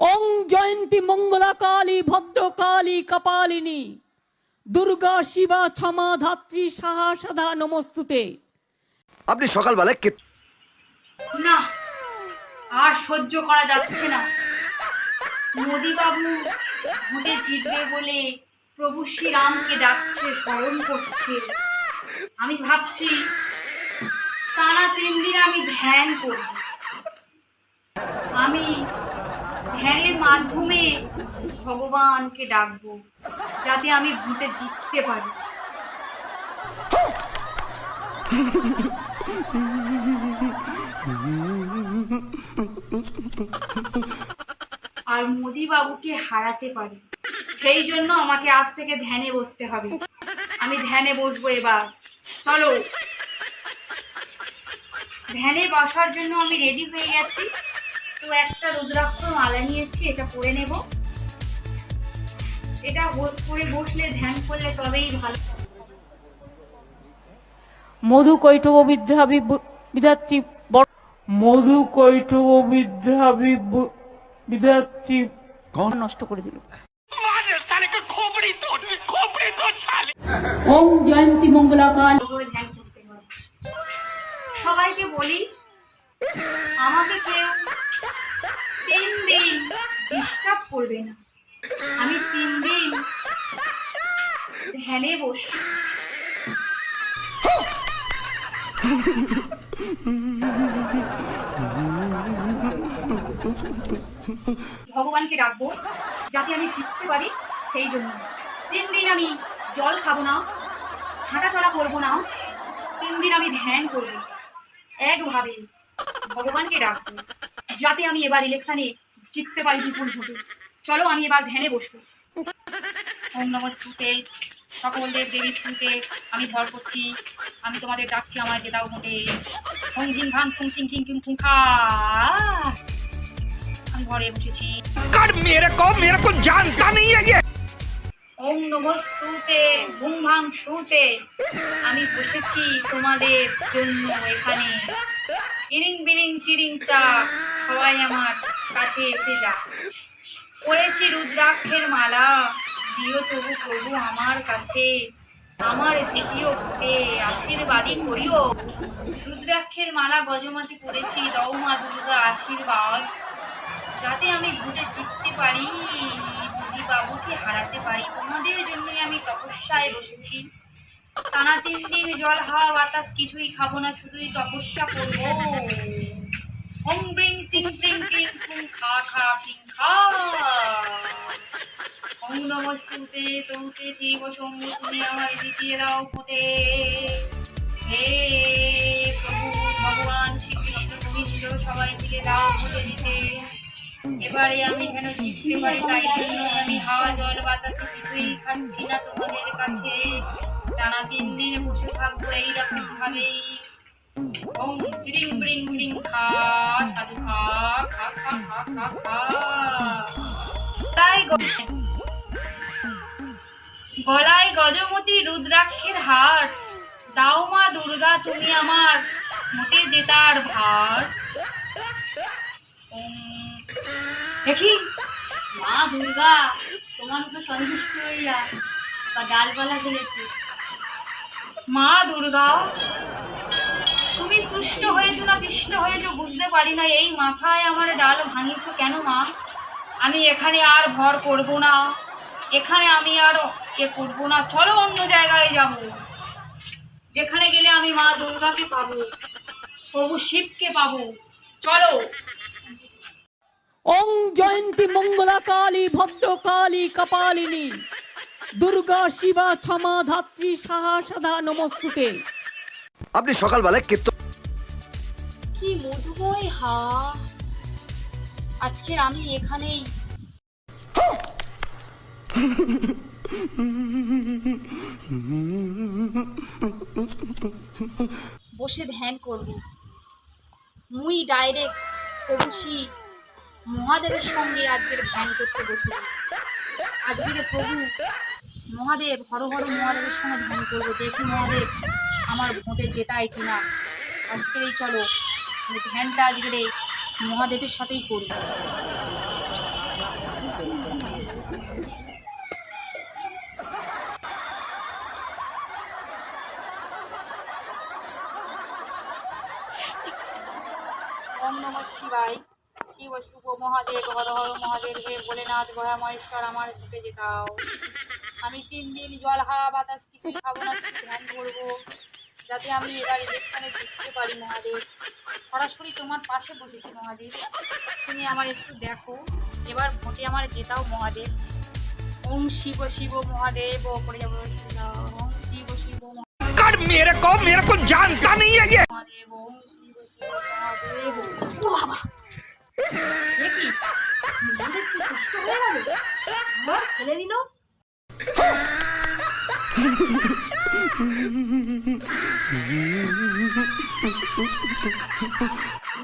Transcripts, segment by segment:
ওং জয়ন্তী মঙ্গলা কালী ভদ্রকালী কপালিনী দুর্গা শিবা ক্ষমা ধাত্রী সাহা সদা নমস্তুতে। আপনি সকালবেলায় না, আর সহ্য করা যাচ্ছে না। মোদি বাবু ভোটে জিতবে বলে প্রভু শ্রীরামকে ডাকছে, স্মরণ করছে। আমি ভাবছি টানা 3 দিন আমি ধ্যান করব। আমি ধ্যানের মাধ্যমে ভগবানকে ডাকবো যাতে আমি ভোটে জিততে পারি। আর মোদি বাবুকে হারাতে পারি। সেই জন্য আমাকে আজ থেকে ধ্যানে বসতে হবে। আমি ধ্যানে বসবো এবার। চলো, ধ্যানে বসার জন্য আমি রেডি হয়ে গেছি। তো একটা রুদ্রাক্ষ মালা নিয়েছি, এটা পরে নেব। এটা পরে বসলে ধ্যান করলে তবেই ভালো। মধু কৈঠব বিধাত্রী মধু কৈঠব বিধাত্রী নষ্ট করে দিল। ওং জয়ন্তী মঙ্গলা কালী। ধ্যান করতে হবে। সবাইকে বলি আমাকে কেউ 3 দিন ডিস্টার্ব করবে না। আমি 3 দিন ধ্যানে বসবো। ভগবানকে ডাকবো যাতে আমি জিততে পারি। সেই জন্য 3 দিন আমি জল খাবো না, হাঁটাচলা করবো না। 3 দিন আমি ধ্যান করবো, একভাবে ভগবানকে ডাকবো যাতে আমি এবার ইলেকশনে জিততে পারি বিপুল ভোটে। চলো, আমি এবার ধ্যানে বসবো। ওম নমস্তুতে, সকল দেব দেবী স্তুতে আমি ভর করছি। আমি তোমাদের ডাকছি, আমার জেতাও ভোটে। ওম ধিং ভাং সুং কিং কিং কিং কুং খা। আমি ঘরে বসেছি। ওম নমস্তুতে ভুং ভাং সুতে আমি বসেছি তোমাদের জন্য এখানে। ইরিং বিরিং চিরিং চা, সবাই আমার কাছে এসে যা। পড়েছি রুদ্রাক্ষের মালা, দিও তবু প্রভু আমার কাছে। আমার জিতিও ভোটে, আশীর্বাদই করিও। রুদ্রাক্ষের মালা গজমতি পড়েছি, দাও মা দুর্গা আশীর্বাদ যাতে আমি ভোটে জিততে পারি, মোদি বাবুকে হারাতে পারি। তোমাদের জন্যই আমি তপস্যায় বসেছি। টানা 3 দিন জল হাওয়া বাতাস কিছুই খাবো না, শুধুই তপস্যা করবো। ওম ব্রিং চিং ব্রিং ক্লিং কুং খা খা কিং খা। ওম নমস্তুতে তৌতে শিব শম্ভু, তুমি আমার জিতিয়ে দাও ভোটে। হে প্রভু ভগবান শ্রীকৃষ্ণ ভবিষ্য সবাই মিলে দাও ভোটে দিতে। এবারে আমি যেন জিততে পারি, তাই জন্য আমি হাওয়া জল বাতাসে কিছুই খাচ্ছি না তোমাদের কাছে। টানা 3 দিন বসে থাকবো এইরকম ভাবেই। ওম চিরিং ব্রিং ব্রিং খা সাধু খা খা খা খা খা খা। গলায় গজমতি রুদ্রাক্ষের হার, দাও মা দুর্গা তুমি আমার মোটে জেতার ভার। দেখি মা দুর্গা তোমার উপর সন্তুষ্ট হইয়া বা ডালপালা ফেলেছে। মা দুর্গা তুমি তুষ্ট হয়েছো না পিষ্ট হয়েছো বুঝতে পারি না। এই মাথায় আমার ডাল ভাঙিয়েছ কেন মা? আমি এখানে আর ভর করব না, এখানে আমি আর করবো না। চলো অন্য জায়গায় যাব, যেখানে গেলে আমি মা দুর্গাকে পাবো, প্রভু শিবকে পাবো। চলো। ওং জয়ন্তী মঙ্গলা কালী ভদ্রকালী কপালিনী দুর্গা শিবা ক্ষমা ধাত্রী সাহা সদা নমস্তুতে। আপনি সকালবেলায় কি মধুময় হা। আজকের আমি এখানেই বসে ধ্যান করব। মুই ডাইরেক্ট প্রভু শিব মহাদেবের সঙ্গে আজকের ধ্যান করতে বসেছি। আজকের প্রভু মহাদেব হর হর মহাদেবের সঙ্গে ধ্যান করবো। দেখি মহাদেব আমার ভোটে জেতায় কিনা। আজকেরই চলো ধ্যানটা আজকের মহাদেবের সাথেই করবো। শিবায়। শিব শুভ মহাদেব, হর হর মহাদেব, হে ভোলেনাথ গয়া মহেশ্বর, আমার ঢুকে যেতাও। আমি 3 দিন জল হাওয়া বাতাস কিছুই খাবো না, শুধু ধ্যান করবো যাতে আমি এবার ইলেকশনে জিততে পারি মহাদেব। সরাসরি তোমার পাশে বসেছি মহাদেব, তুমি আমার একটু দেখো, এবার ভোটে আমার জেতাও মহাদেব। ওম শিব শিব মহাদেব, করে যাবো ওম শিব শিব मेरे को जानता नहीं है ये। মহাদেব, ওম শিব শিব মহাদেব। ও বাবা, দেখি মহাদেব কি কষ্ট হয়ে গেল, আমার ফেলে দিল।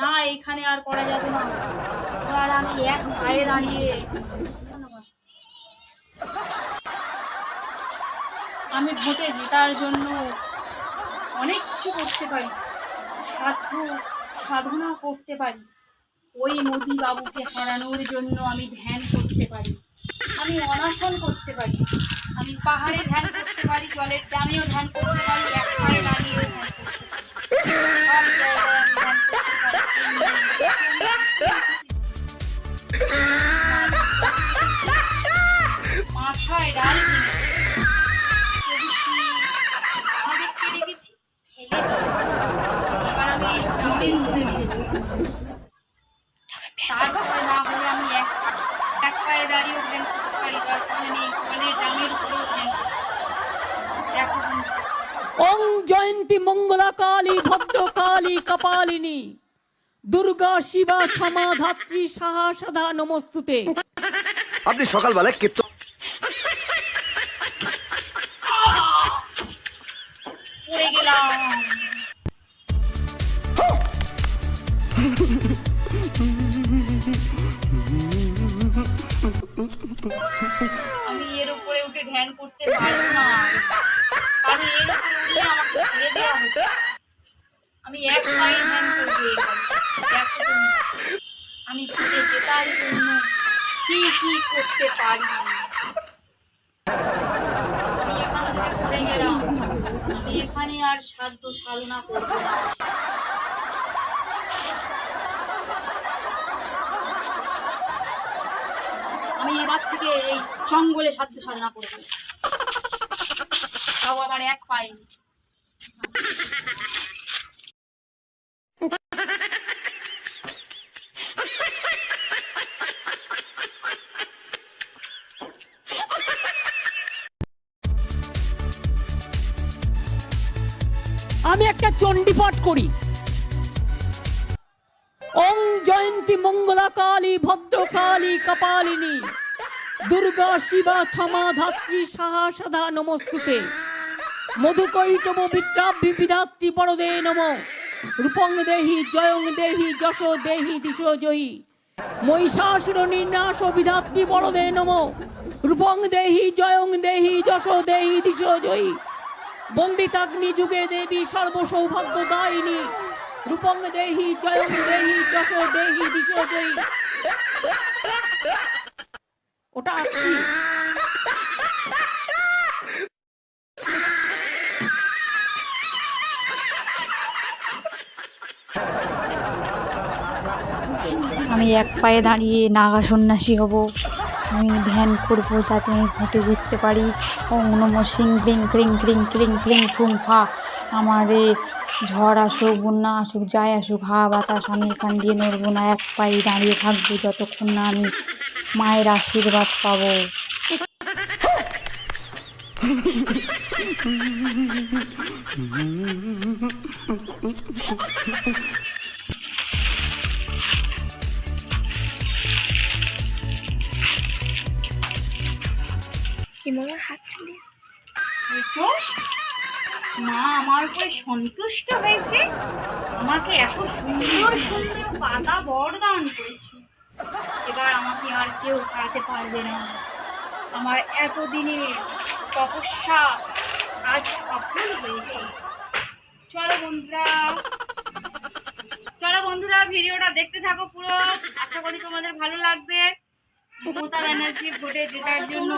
না, এখানে আর করা যাবে না, এবার আমি এক পায়ে দাঁড়িয়ে আমি ভোটে জেতার জন্য অনেক কিছু করতে পারি, সাধনা করতে পারি। ওই মোদি বাবুকে হারানোর জন্য আমি ধ্যান করতে পারি, আমি অনশন করতে পারি, আমি পাহাড়ে ধ্যান করতে পারি, জলের দামেও ধ্যান করতে পারি, এক পায়ে দাঁড়িয়েও ধ্যান করতে পারি, সব জায়গায় আমি ধ্যান করতে পারি। মাথায় ডাল আমাদেরকে রেখেছি, ফেলে দিয়েছি, এবার আমি ডামের মধ্যে তারপরে না হলে আমি এক পায়ে দাঁড়িয়েও ধ্যান করতে পারি, দরকার নেই জলের ডামের উপরেও ধ্যান করতে পারি। দেখো ওং জয়ন্তী মঙ্গলা কালী ভদ্র কালী কপালিনী দুর্গা শিবা ক্ষমা ধাত্রী সাহা সদা নমস্তুতে। আপনি সকালবেলায় কীর্তন পড়ে গেলাম। আমি এর উপরে উঠে ধ্যান করতে পারবো না, কারণ এর উপরে উঠলে আমাকে ছেড়ে দেওয়া হতো। আমি এক পায়ে ধ্যান করবো। দেখো তুমি, আমি ভোটে জেতার জন্য কি কি করতে পারি। আমি এখান থেকে পড়ে গেলাম, আমি এখানে আর সাধ্য সাধনা করবো না। আমি এবার থেকে এই জঙ্গলে সাধ্য সাধনা করবো, তাও আবার এক পায়ে। আমি একটা চণ্ডীপাঠ করি। ওং জয়ন্তী মঙ্গলা কালী ভদ্র কালী কপালিনী দুর্গা শিবা ক্ষমা ধাত্রী সাহা সদা নমস্তুতে। মধুকৈটব বিদ্যা বিবিধাত্রী বরদে নম। রূপং দেহি জয়ং দেহি যশ দেহি দিশ জয়ী। মহিষাসুর নির্নাশ বিধাত্রী বরদে নম। রূপং দেহি জয়ং দেহি যশ দেহি দিশ জয়ী। বন্দিতাগ্নি যুগে দেবী সর্ব সৌভাগ্য দায়িনী। রূপং দেহি জয়ং দেহি যশ দেহি দিশ জয়ী। ওটা আসছি। আমি এক পায়ে দাঁড়িয়ে নাগা সন্ন্যাসী হব, আমি ধ্যান করব যাতে আমি ভোটে জিততে পারি। ওং নমঃ সিং ক্রিং ক্রিং ক্রিং ক্রিং ক্রিং ফুং ফা। আমারে ঝড় আসুক বন্যা আসুক যাই আসুক হাওয়া বাতাস, আমি এখান দিয়ে নড়বো না, এক পায়ে দাঁড়িয়ে থাকবো যতক্ষণ না আমি মায়ের আশীর্বাদ পাবো। মা আমার উপরে সন্তুষ্ট হয়েছে, আমাকে এত সুন্দর সুন্দর পাতা বরদান করেছে। এবার আমাকে আর কেউ হারাতে পারবে না। আমার এতদিনের তপস্যা আজ সফল হয়েছে। চলো বন্ধুরা ভিডিওটা দেখতে থাকো পুরো, আশা করি তোমাদের ভালো লাগবে। মমতা ব্যানার্জি ভোটে জেতার জন্য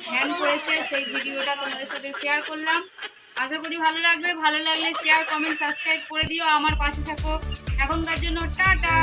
ধ্যান করেছে, সেই ভিডিওটা তোমাদের সাথে শেয়ার করলাম। আশা করি ভালো লাগবে। ভালো লাগলে শেয়ার, কমেন্ট, সাবস্ক্রাইব করে দিও। আমার পাশে থাকো। এখনকার জন্য টাটা।